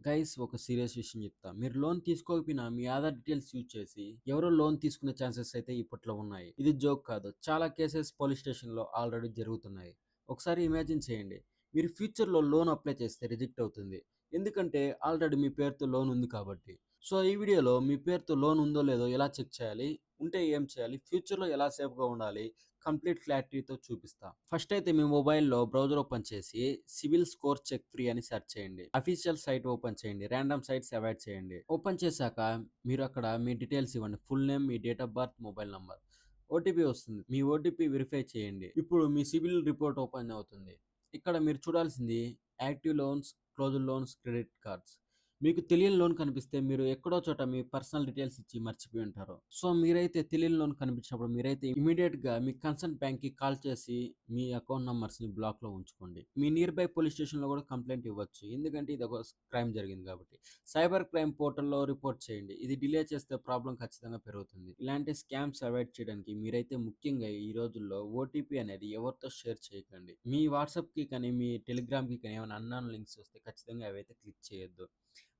Guys ఒక serious విషయం చెప్తా. మీరు లోన్ తీసుకోకపోయినా మీ ఆధార్ డీటెయిల్స్ యూజ్ చేసి ఎవరో లోన్ తీసుకునే ఛాన్సెస్ అయితే ఇప్పట్లో ఉన్నాయి. ఇది జోక్ కాదు. చాలా కేసెస్ పోలీస్ స్టేషన్‌లో ఆల్రెడీ జరుగుతున్నాయి. ఒకసారి ఇమాజిన్ చేయండి. మీరు ఫ్యూచర్‌లో లోన్ అప్లై చేస్తే రిజెక్ట్ అవుతుంది. ఎందుకంటే ఆల్రెడీ మీ పేరుతో లోన్ ఉంది కాబట్టి. సో ఈ వీడియోలో మీ పేరుతో లోన్ ఉందో లేదో ఎలా చెక్ చేయాలి? ఉంటే ఏం చేయాలి? ఫ్యూచర్‌లో ఎలా సేఫ్‌గా ఉండాలి? కంప్లీట్ క్లారిటీతో చూపిస్తా. ఫస్ట్ అయితే మీ మొబైల్‌లో బ్రౌజర్ ఓపెన్ చేసి సివిల్ స్కోర్ చెక్ ఫ్రీ అని సెర్చ్ చేయండి. అఫీషియల్ సైట్ ఓపెన్ చేయండి. రాండమ్ సైట్స్ అవాయిడ్ చేయండి. ఓపెన్ చేశాక మీరు అక్కడ మీ డీటెయిల్స్ ఇవ్వండి. Full name, me date of birth, mobile number. OTP వస్తుంది. మీ ఓటీపీ వెరిఫై చేయండి. ఇప్పుడు మీ సివిల్ రిపోర్ట్ ఓపెన్ అవుతుంది. ఇక్కడ మీరు చూడాల్సింది active loans, closed loans, credit cards. మీకు తెలియని లోన్ కనిపిస్తే మీరు ఎక్కడో చోట మీ పర్సనల్ డీటెయిల్స్ ఇచ్చి మర్చిపోయి ఉంటారు. సో మీరైతే తెలియని లోన్ కనిపించినప్పుడు మీరైతే ఇమీడియట్‌గా మీ కన్సర్న్ బ్యాంక్‌కి కాల్ చేసి మీ అకౌంట్ నంబర్స్‌ని బ్లాక్‌లో ఉంచుకోండి. మీ నియర్ బై పోలీస్ స్టేషన్‌లో కూడా కంప్లెయింట్ ఇవ్వచ్చు. ఎందుకంటే ఇది ఒక క్రైమ్ జరిగింది కాబట్టి. సైబర్ క్రైమ్ పోర్టల్‌లో రిపోర్ట్ చేయండి. ఇది డిలే చేస్తే ప్రాబ్లమ్ ఖచ్చితంగా పెరుగుతుంది. ఇలాంటి స్కామ్స్ అవాయిడ్ చేయడానికి మీరైతే ముఖ్యంగా ఈ రోజుల్లో ఓటీపీ అనేది ఎవరితో షేర్ చేయకండి. మీ వాట్సాప్‌కి కానీ, మీ టెలిగ్రామ్‌కి కానీ ఏమైనా అన్‌నోన్ లింక్స్ వస్తే ఖచ్చితంగా అవైతే క్లిక్ చేయొద్దు.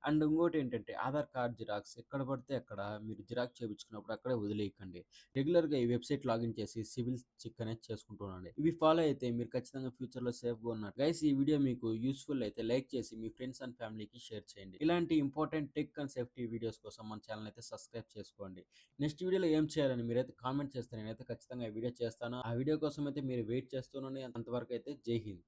అండ్ ఇంకోటేంటంటే ఆధార్ కార్డ్ జిరాక్స్ ఎక్కడ పడితే అక్కడ మీరు జిరాక్స్ చేపించుకున్నప్పుడు అక్కడే వదిలేయకండి. రెగ్యులర్‌గా ఈ వెబ్‌సైట్ లాగిన్ చేసి సివిల్ చెక్ అనేది చేసుకుంటూ ఉండండి. ఇవి ఫాలో అయితే మీరు ఖచ్చితంగా ఫ్యూచర్‌లో సేఫ్‌గా ఉన్నట్టు. గైస్ ఈ వీడియో మీకు యూజ్‌ఫుల్ అయితే లైక్ చేసి మీ ఫ్రెండ్స్ అండ్ ఫ్యామిలీకి షేర్ చేయండి. ఇలాంటి important tech and safety videos కోసం మన ఛానెల్ అయితే సబ్స్క్రైబ్ చేసుకోండి. నెక్స్ట్ వీడియోలో ఏం చేయాలని మీరైతే కామెంట్ చేస్తే నేనైతే ఖచ్చితంగా ఈ వీడియో చేస్తాను. ఆ వీడియో కోసం అయితే మీరు వెయిట్ చేస్తూ ఉండండి. అంతవరకు అయితే జై హింద్.